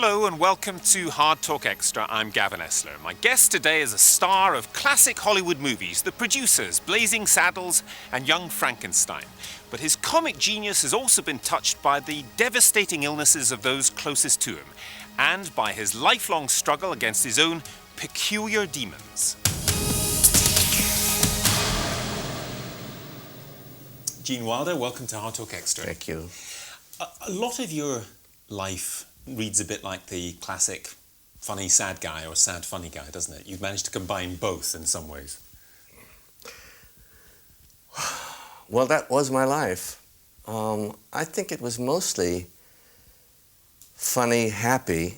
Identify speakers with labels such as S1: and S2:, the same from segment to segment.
S1: Hello and welcome to HARDtalk Extra. I'm Gavin Esler. My guest today is a star of classic Hollywood movies, The Producers, Blazing Saddles and Young Frankenstein. But his comic genius has also been touched by the devastating illnesses of those closest to him and by his lifelong struggle against his own peculiar demons. Gene Wilder, welcome to HARDtalk Extra.
S2: Thank you.
S1: A lot of your life reads a bit like the classic funny sad guy or sad funny guy, doesn't it? You've managed to combine both in some ways.
S2: Well, that was my life. I think it was mostly funny, happy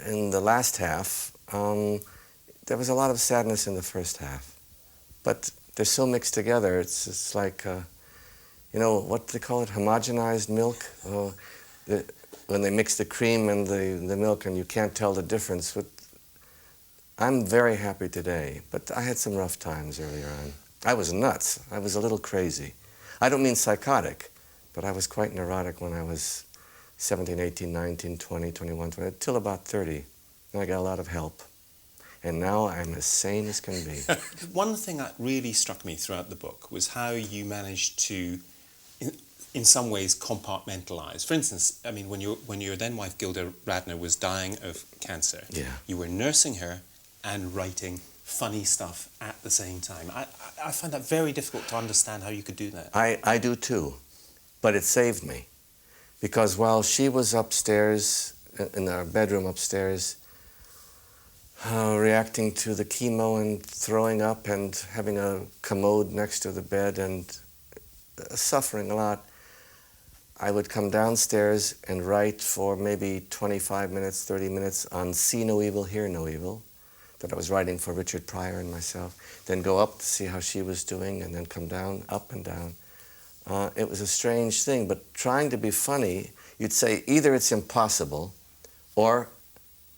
S2: in the last half. There was a lot of sadness in the first half. But they're so mixed together, it's like, you know, what do they call it, homogenized milk? When they mix the cream and the milk and you can't tell the difference. But I'm very happy today, but I had some rough times earlier on. I was nuts. I was a little crazy. I don't mean psychotic, but I was quite neurotic when I was 17, 18, 19, 20, 21, 20, till about 30. And I got a lot of help. And now I'm as sane as can be.
S1: One thing that really struck me throughout the book was how you managed to, in some ways, compartmentalize. For instance, I mean, when your then wife Gilda Radner was dying of cancer, you were nursing her and writing funny stuff at the same time. I find that very difficult to understand how you could do that.
S2: I do too, but it saved me. Because while she was upstairs, in our bedroom upstairs, reacting to the chemo and throwing up and having a commode next to the bed and suffering a lot, I would come downstairs and write for maybe 25 minutes, 30 minutes on See No Evil, Hear No Evil, that I was writing for Richard Pryor and myself, then go up to see how she was doing, and then come down, up and down. It was a strange thing, but trying to be funny, you'd say either it's impossible or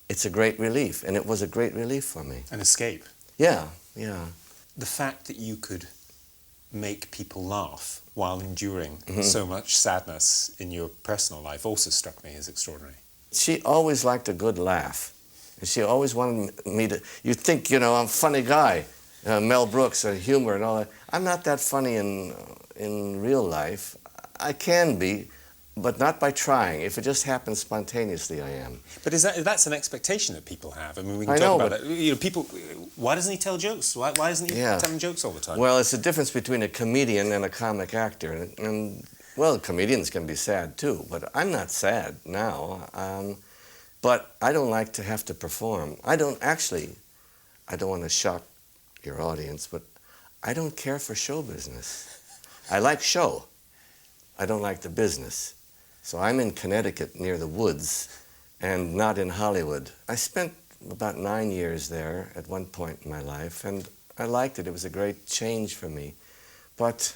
S2: it's a great relief, and it was a great relief for me.
S1: An escape.
S2: Yeah, yeah.
S1: The fact that you could make people laugh while enduring so much sadness in your personal life also struck me as extraordinary.
S2: She always liked a good laugh. And she always wanted me to, you think, you know, I'm a funny guy, Mel Brooks, humor and all that. I'm not that funny in real life. I can be, but not by trying. If it just happens spontaneously, I am.
S1: But that's an expectation that people have. I mean, we can talk about it. You know, people, why doesn't he tell jokes? Why isn't he telling jokes all the time?
S2: Well, it's the difference between a comedian and a comic actor. And well, comedians can be sad too, but I'm not sad now. But I don't like to have to perform. I don't want to shock your audience, but I don't care for show business. I like show. I don't like the business. So I'm in Connecticut near the woods and not in Hollywood. I spent about 9 years there at one point in my life, and I liked it. It was a great change for me. But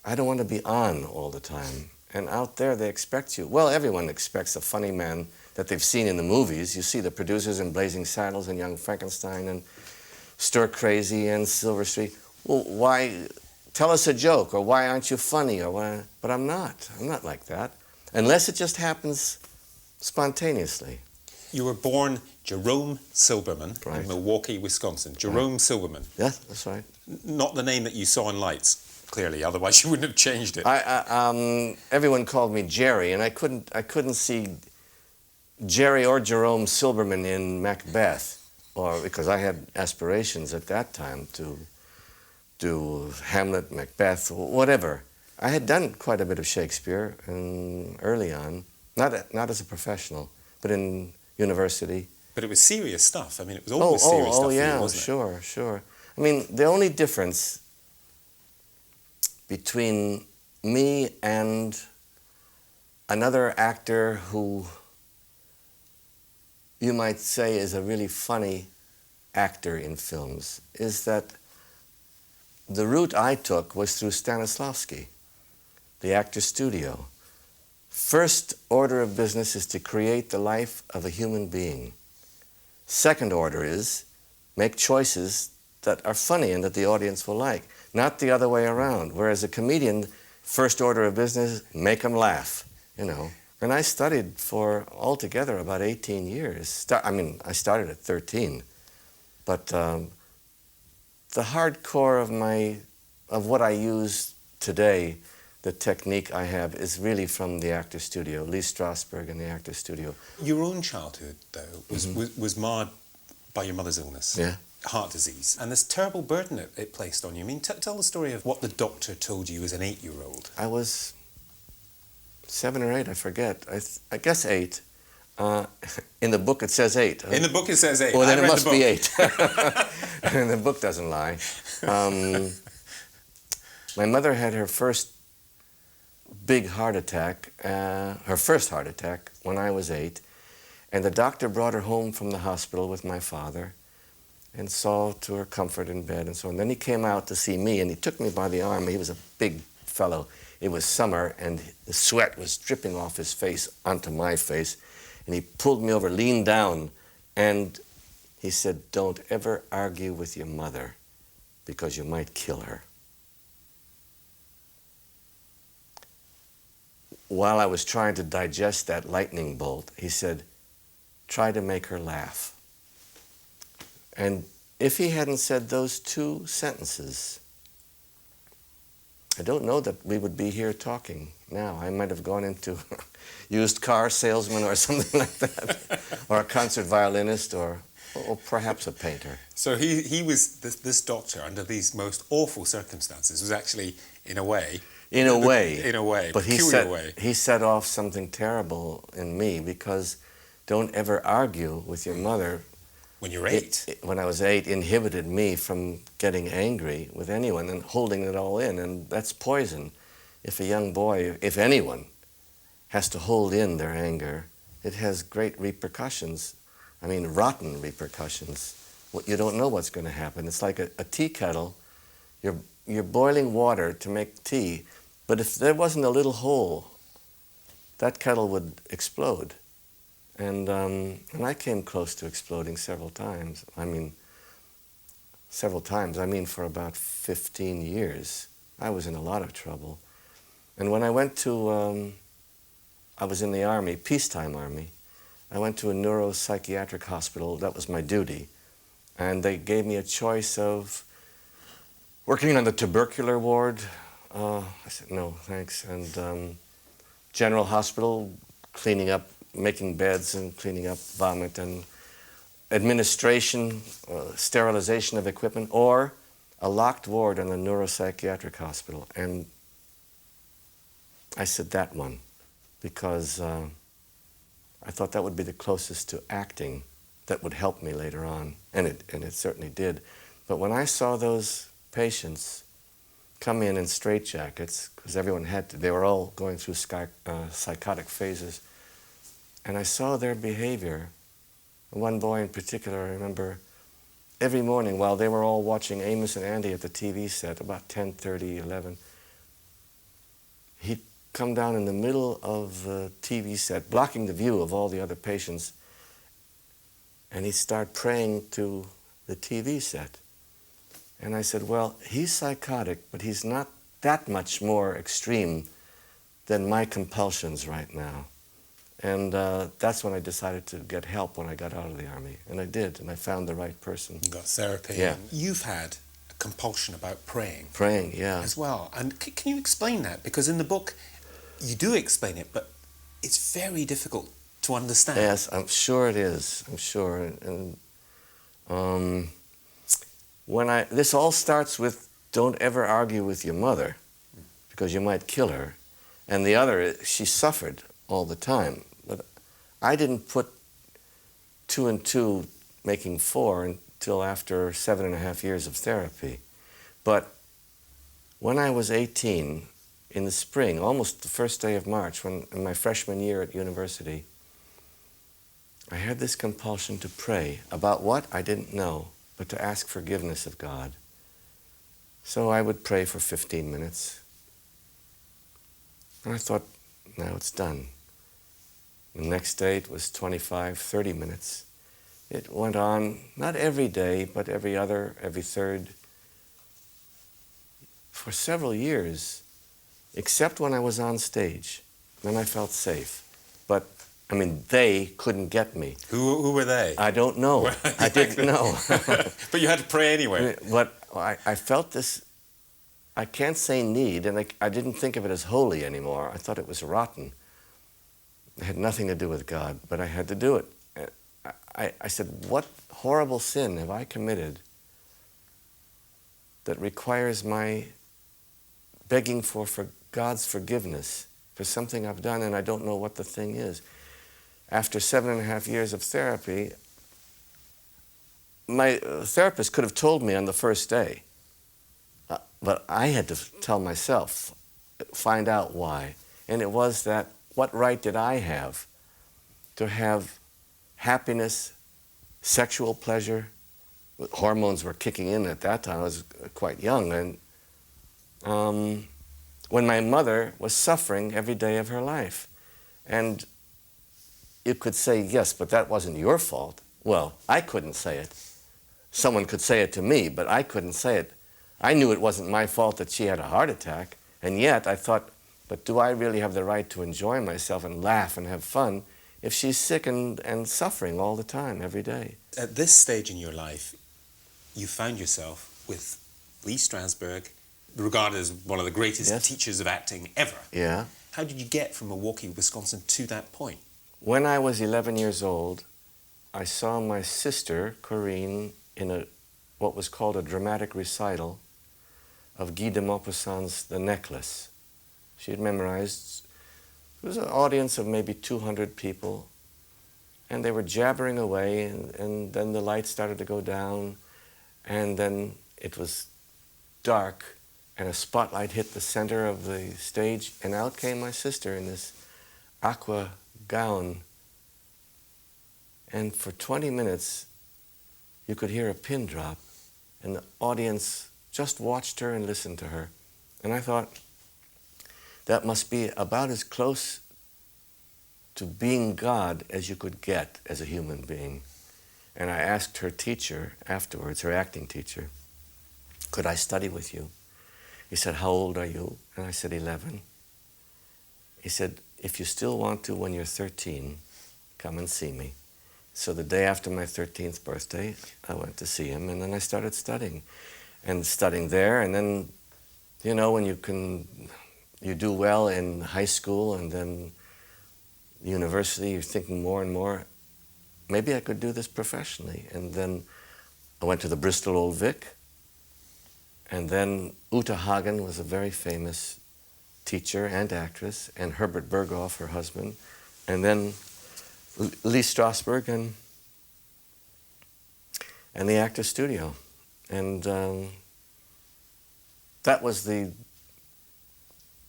S2: I don't want to be on all the time. And out there they expect you. Well, everyone expects a funny man that they've seen in the movies. You see the producers in Blazing Saddles and Young Frankenstein and Stir Crazy and Silver Street. Well, why? Tell us a joke, or why aren't you funny, or why? But I'm not like that. Unless it just happens spontaneously.
S1: You were born Jerome Silberman in Milwaukee, Wisconsin. Jerome Silberman.
S2: Yes, that's right.
S1: Not the name that you saw in Lights, clearly, otherwise you wouldn't have changed it.
S2: Everyone called me Jerry, and I couldn't see Jerry or Jerome Silberman in Macbeth, because I had aspirations at that time to do Hamlet, Macbeth, whatever. I had done quite a bit of Shakespeare early on, not as a professional, but in university.
S1: But it was serious stuff. I mean, it was always serious stuff for you, wasn't it?
S2: Sure. I mean, the only difference between me and another actor who you might say is a really funny actor in films is that the route I took was through Stanislavski, the actor's studio. First order of business is to create the life of a human being. Second order is make choices that are funny and that the audience will like, not the other way around. Whereas a comedian, first order of business, make them laugh, you know. And I studied for altogether about 18 years. I started at 13, but the hardcore of what I use today, the technique I have, is really from the actor studio, Lee Strasberg and the actor studio.
S1: Your own childhood, though, was marred by your mother's illness.
S2: Yeah.
S1: Heart disease, and this terrible burden it placed on you. I mean, tell the story of what the doctor told you as an 8-year-old.
S2: I was 7 or 8, I forget. I guess 8. In the book it says 8.
S1: In the book it says 8.
S2: Well, then it must be 8. And the book doesn't lie. My mother had her first big heart attack, her first heart attack, when I was 8. And the doctor brought her home from the hospital with my father and saw to her comfort in bed and so on. Then he came out to see me, and he took me by the arm. He was a big fellow. It was summer, and the sweat was dripping off his face onto my face. And he pulled me over, leaned down, and he said, "Don't ever argue with your mother, because you might kill her." While I was trying to digest that lightning bolt, he said, "Try to make her laugh." And if he hadn't said those 2 sentences, I don't know that we would be here talking now. I might have gone into used car salesman or something like that, or a concert violinist, or perhaps a painter.
S1: So he was, this doctor, under these most awful circumstances, was actually, in a way,
S2: but he set off something terrible in me, because don't ever argue with your mother.
S1: When you're 8?
S2: When I was 8, inhibited me from getting angry with anyone and holding it all in, and that's poison. If a young boy, if anyone, has to hold in their anger, it has great repercussions. I mean, rotten repercussions. You don't know what's going to happen. It's like a tea kettle. You're boiling water to make tea, but if there wasn't a little hole, that kettle would explode. And I came close to exploding several times. I mean, for about 15 years. I was in a lot of trouble. And when I went to, I was in the Army, peacetime Army. I went to a neuropsychiatric hospital. That was my duty. And they gave me a choice of working on the tubercular ward. I said, no, thanks. And general hospital, cleaning up, making beds and cleaning up vomit, and administration, sterilization of equipment, or a locked ward in a neuropsychiatric hospital. And I said that one, because I thought that would be the closest to acting that would help me later on, and it certainly did. But when I saw those patients come in straitjackets, because everyone had to, they were all going through psychotic phases, and I saw their behavior. One boy in particular, I remember, every morning while they were all watching Amos and Andy at the TV set, about 10:30, 11, he'd come down in the middle of the TV set, blocking the view of all the other patients, and he'd start praying to the TV set. And I said, well, he's psychotic, but he's not that much more extreme than my compulsions right now. And that's when I decided to get help when I got out of the Army. And I did, and I found the right person.
S1: You got therapy.
S2: Yeah.
S1: You've had a compulsion about praying.
S2: Praying, yeah.
S1: As well. And can you explain that? Because in the book, you do explain it, but it's very difficult to understand.
S2: Yes, I'm sure it is. I'm sure. And this all starts with, don't ever argue with your mother, because you might kill her. And the other, she suffered all the time. But I didn't put 2 and 2 making 4 until after 7.5 years of therapy. But when I was 18, in the spring, almost the first day of March, in my freshman year at university, I had this compulsion to pray. About what? I didn't know, but to ask forgiveness of God. So I would pray for 15 minutes. And I thought, now it's done. The next day it was 25, 30 minutes. It went on, not every day, but every other, every third, for several years, except when I was on stage. Then I felt safe. but I mean, they couldn't get me.
S1: Who were they?
S2: I don't know. I didn't know.
S1: But you had to pray anyway.
S2: But I felt this, I can't say need, and I didn't think of it as holy anymore. I thought it was rotten. It had nothing to do with God, but I had to do it. I said, what horrible sin have I committed that requires my begging for God's forgiveness for something I've done and I don't know what the thing is? After 7.5 years of therapy, my therapist could have told me on the first day, but I had to tell myself, find out why. And it was that, what right did I have to have happiness, sexual pleasure? Hormones were kicking in at that time. I was quite young. And when my mother was suffering every day of her life. And you could say, yes, but that wasn't your fault. Well, I couldn't say it. Someone could say it to me, but I couldn't say it. I knew it wasn't my fault that she had a heart attack, and yet I thought, but do I really have the right to enjoy myself and laugh and have fun if she's sick and suffering all the time, every day?
S1: At this stage in your life, you found yourself with Lee Strasberg, regarded as one of the greatest teachers of acting ever.
S2: Yeah.
S1: How did you get from Milwaukee, Wisconsin to that point?
S2: When I was 11 years old, I saw my sister, Corinne, in what was called a dramatic recital of Guy de Maupassant's The Necklace. She had memorized, it was an audience of maybe 200 people, and they were jabbering away, and then the lights started to go down, and then it was dark, and a spotlight hit the center of the stage, and out came my sister in this aqua gown. And for 20 minutes, you could hear a pin drop, and the audience just watched her and listened to her. And I thought, that must be about as close to being God as you could get as a human being. And I asked her teacher afterwards, her acting teacher, could I study with you? He said, how old are you? And I said, 11. He said, if you still want to when you're 13, come and see me. So the day after my 13th birthday, I went to see him, and then I started studying. And studying there, and then, you know, when you do well in high school and then university, you're thinking more and more, maybe I could do this professionally. And then I went to the Bristol Old Vic, and then Uta Hagen was a very famous teacher and actress, and Herbert Berghoff, her husband, and then Lee Strasberg and the Actors Studio. And that was the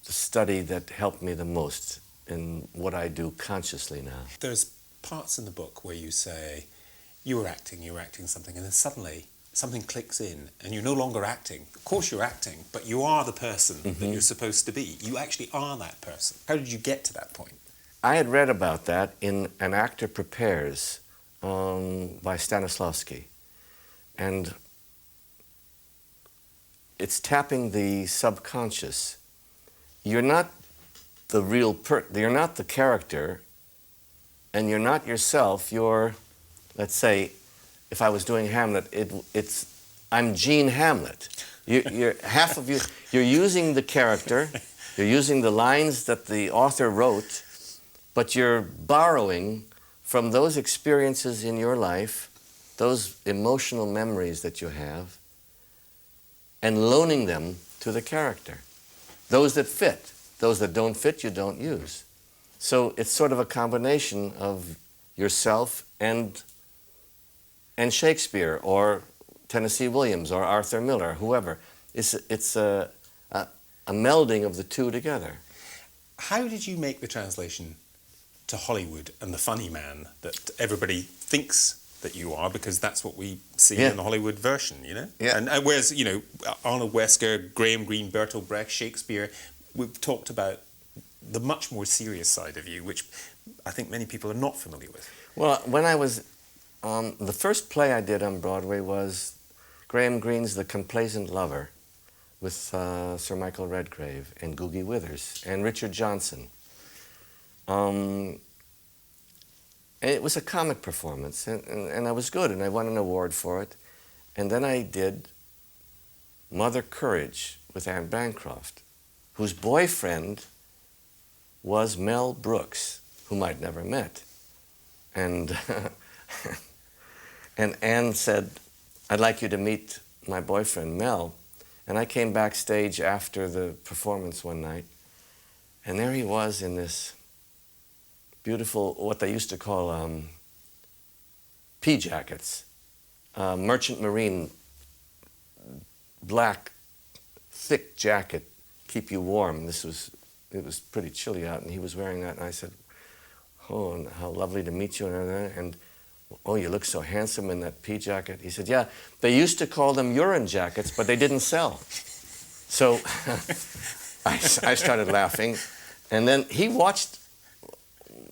S2: study that helped me the most in what I do consciously now.
S1: There's parts in the book where you say, you were acting something, and then suddenly something clicks in, and you're no longer acting. Of course you're acting, but you are the person that you're supposed to be. You actually are that person. How did you get to that point?
S2: I had read about that in An Actor Prepares by Stanislavski. And it's tapping the subconscious. You're not the real you're not the character, and you're not yourself. You're, let's say, if I was doing Hamlet, I'm Gene Hamlet. You're half of you. You're using the character. You're using the lines that the author wrote, but you're borrowing from those experiences in your life, those emotional memories that you have, and loaning them to the character. Those that fit. Those that don't fit, you don't use. So it's sort of a combination of yourself and Shakespeare or Tennessee Williams or Arthur Miller, whoever. It's a melding of the two together.
S1: How did you make the translation to Hollywood and the funny man that everybody thinks that you are, because that's what we see in the Hollywood version, you know?
S2: Yeah.
S1: And whereas, you know, Arnold Wesker, Graham Greene, Bertolt Brecht, Shakespeare, we've talked about the much more serious side of you, which I think many people are not familiar with.
S2: Well, when I was, the first play I did on Broadway was Graham Greene's The Complacent Lover with Sir Michael Redgrave and Googie Withers and Richard Johnson. And it was a comic performance, and I was good, and I won an award for it. And then I did Mother Courage with Anne Bancroft, whose boyfriend was Mel Brooks, whom I'd never met. And, and Anne said, I'd like you to meet my boyfriend, Mel. And I came backstage after the performance one night, and there he was in this beautiful, what they used to call pea jackets, merchant marine, black, thick jacket, keep you warm. It was pretty chilly out, and he was wearing that, and I said, oh, and how lovely to meet you, and everything. And oh, you look so handsome in that pea jacket. He said, yeah, they used to call them urine jackets, but they didn't sell. So I started laughing, and then he watched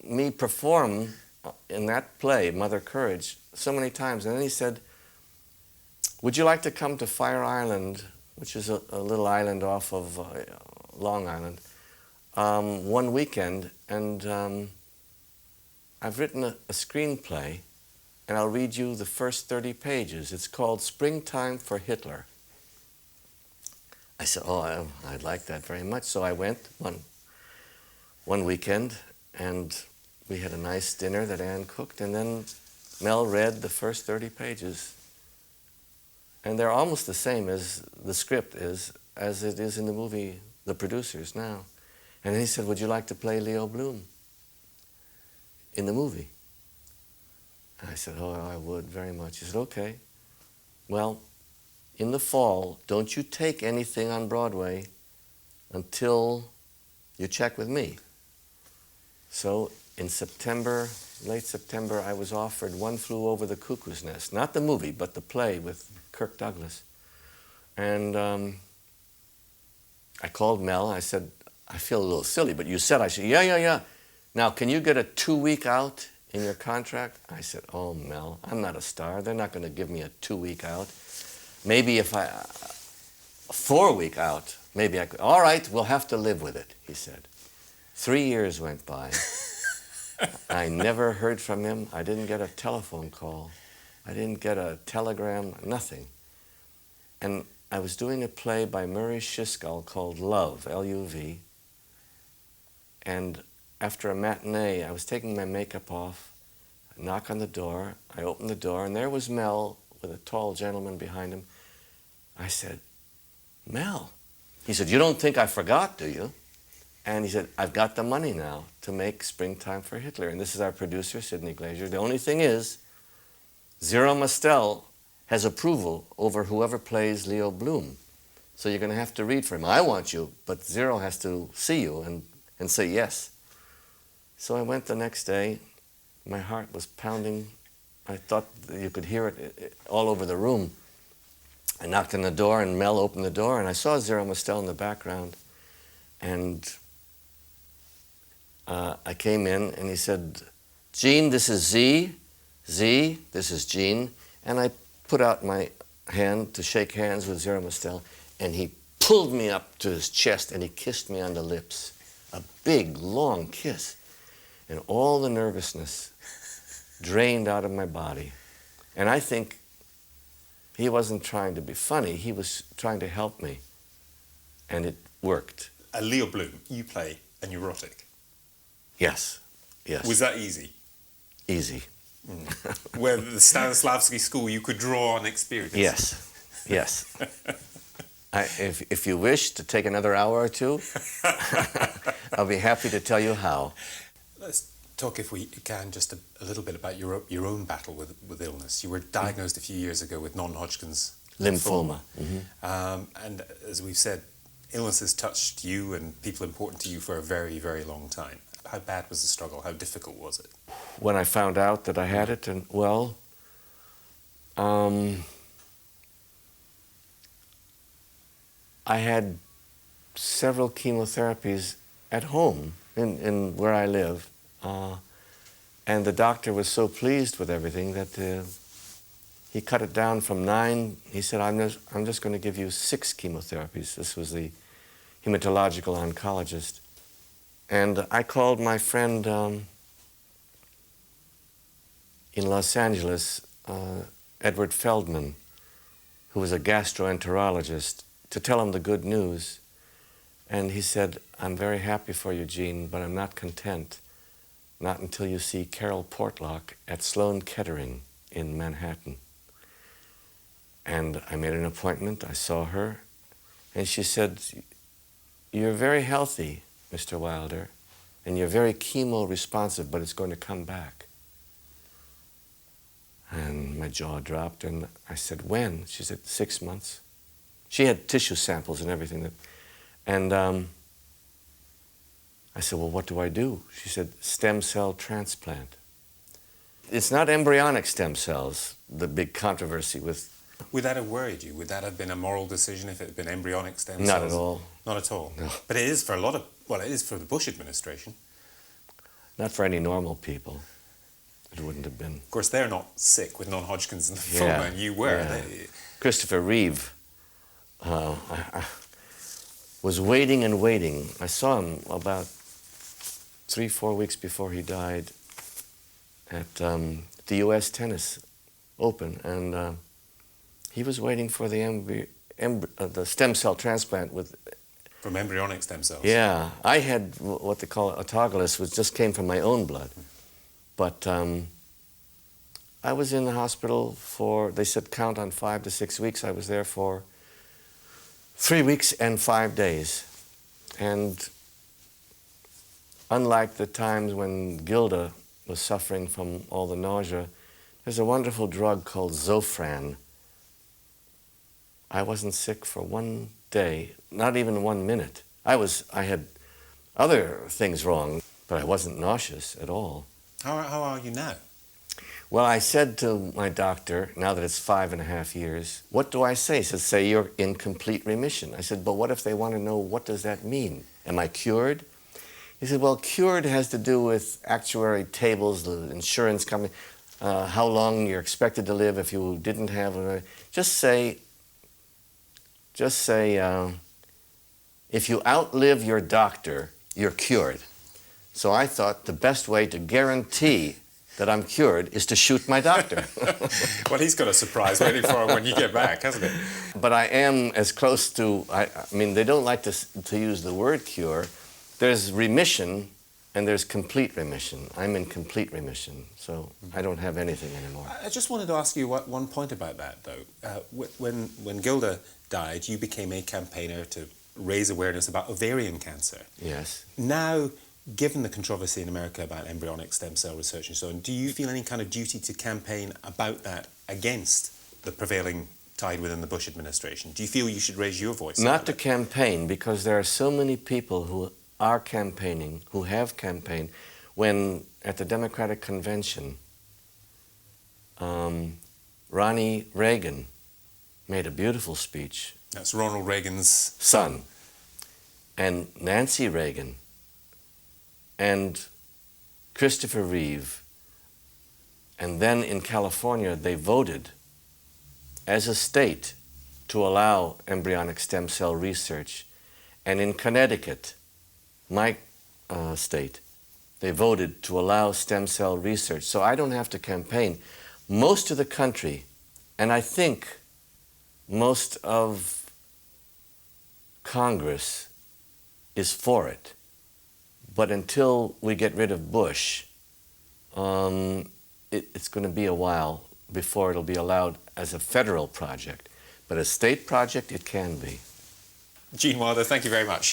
S2: me perform in that play, Mother Courage, so many times, and then he said, would you like to come to Fire Island, which is a little island off of Long Island, one weekend, and I've written a screenplay, and I'll read you the first 30 pages. It's called Springtime for Hitler. I said, oh, I'd like that very much. So I went one weekend, and we had a nice dinner that Anne cooked, and then Mel read the first 30 pages. And they're almost the same as the script is, as it is in the movie, The Producers now. And he said, would you like to play Leo Bloom in the movie? And I said, oh, I would very much. He said, okay. Well, in the fall, don't you take anything on Broadway until you check with me. So in September, late September, I was offered One Flew Over the Cuckoo's Nest. Not the movie, but the play with Kirk Douglas. And I called Mel. I said, I feel a little silly, but you said I should. Yeah. Now, can you get a 2-week out in your contract? I said, oh, Mel, I'm not a star. They're not going to give me a 2-week out. Maybe if a 4-week out, maybe I could. All right, we'll have to live with it, he said. 3 years went by. I never heard from him. I didn't get a telephone call. I didn't get a telegram, nothing. And I was doing a play by Murray Shiskull called Love, L-U-V. And after a matinee, I was taking my makeup off, I knock on the door, I opened the door, and there was Mel with a tall gentleman behind him. I said, Mel. He said, you don't think I forgot, do you? And he said, I've got the money now to make Springtime for Hitler. And this is our producer, Sidney Glazier. The only thing is, Zero Mostel has approval over whoever plays Leo Bloom. So you're going to have to read for him. I want you, but Zero has to see you and say yes. So I went the next day. My heart was pounding. I thought you could hear it all over the room. I knocked on the door, and Mel opened the door, and I saw Zero Mostel in the background. And I came in, and he said, Gene, this is Z. Z, this is Gene. And I put out my hand to shake hands with Zero Mostel, and he pulled me up to his chest, and he kissed me on the lips. A big, long kiss. And all the nervousness drained out of my body. And I think he wasn't trying to be funny. He was trying to help me. And it worked.
S1: Leo Bloom, you play a neurotic.
S2: Yes.
S1: Was that easy?
S2: Easy.
S1: Where the Stanislavski school, you could draw on experience.
S2: Yes. If you wish to take another hour or two, I'll be happy to tell you how.
S1: Let's talk, if we can, just a little bit about your own battle with illness. You were diagnosed a few years ago with non-Hodgkin's
S2: lymphoma.
S1: And as we've said, illness has touched you and people important to you for a very, very long time. How bad was the struggle? How difficult was it?
S2: When I found out that I had it, and well, I had several chemotherapies at home in where I live, and the doctor was so pleased with everything that he cut it down from 9. He said, I'm just going to give you 6 chemotherapies. This was the hematological oncologist. And I called my friend in Los Angeles, Edward Feldman, who was a gastroenterologist, to tell him the good news. And he said, "I'm very happy for you, Gene, but I'm not content. Not until you see Carol Portlock at Sloan Kettering in Manhattan." And I made an appointment. I saw her. And she said, "You're very healthy, Mr. Wilder, and you're very chemo-responsive, but it's going to come back." And my jaw dropped, and I said, "When?" She said, 6 months. She had tissue samples and everything. And I said, "Well, what do I do?" She said, "Stem cell transplant." It's not embryonic stem cells, the big controversy with...
S1: Would that have worried you? Would that have been a moral decision if it had been embryonic stem cells?
S2: Not at all.
S1: Not at all?
S2: No.
S1: But it is for a lot of... Well, it is for the Bush administration.
S2: Not for any normal people. It wouldn't have been.
S1: Of course, they're not sick with non-Hodgkin's lymphoma, and you were.
S2: Yeah. Christopher Reeve I was waiting and waiting. I saw him about 3-4 weeks before he died at the U.S. Tennis Open, and he was waiting for the stem cell transplant with...
S1: From embryonic stem cells?
S2: Yeah. I had what they call autologous, which just came from my own blood. But I was in the hospital for, they said count on 5 to 6 weeks. I was there for 3 weeks and 5 days. And unlike the times when Gilda was suffering from all the nausea, there's a wonderful drug called Zofran. I wasn't sick for 1 day, not even 1 minute. I had other things wrong, but I wasn't nauseous at all.
S1: How are you now?
S2: Well, I said to my doctor, now that it's 5.5 years, what do I say? He said, say you're in complete remission. I said, but what if they want to know, what does that mean? Am I cured? He said, well, cured has to do with actuary tables, the insurance company, how long you're expected to live if you didn't have a... Just say, if you outlive your doctor, you're cured. So I thought the best way to guarantee that I'm cured is to shoot my doctor.
S1: Well, he's got a surprise waiting for him when you get back, hasn't he?
S2: But I am as close to, I mean, they don't like to use the word cure. There's remission and there's complete remission. I'm in complete remission, so I don't have anything anymore.
S1: I just wanted to ask you one point about that, though. When Gilda died, you became a campaigner to raise awareness about ovarian cancer.
S2: Yes.
S1: Now, given the controversy in America about embryonic stem cell research and so on, do you feel any kind of duty to campaign about that against the prevailing tide within the Bush administration? Do you feel you should raise your voice?
S2: Not to campaign, because there are so many people who are campaigning, who have campaigned, when at the Democratic Convention, Ronnie Reagan made a beautiful speech.
S1: That's Ronald Reagan's
S2: son. And Nancy Reagan and Christopher Reeve, and then in California they voted as a state to allow embryonic stem cell research, and in Connecticut, my state, they voted to allow stem cell research. So I don't have to campaign. Most of the country, and I think most of Congress, is for it. But until we get rid of Bush, it's going to be a while before it'll be allowed as a federal project. But a state project, it can be.
S1: Gene Wilder, thank you very much.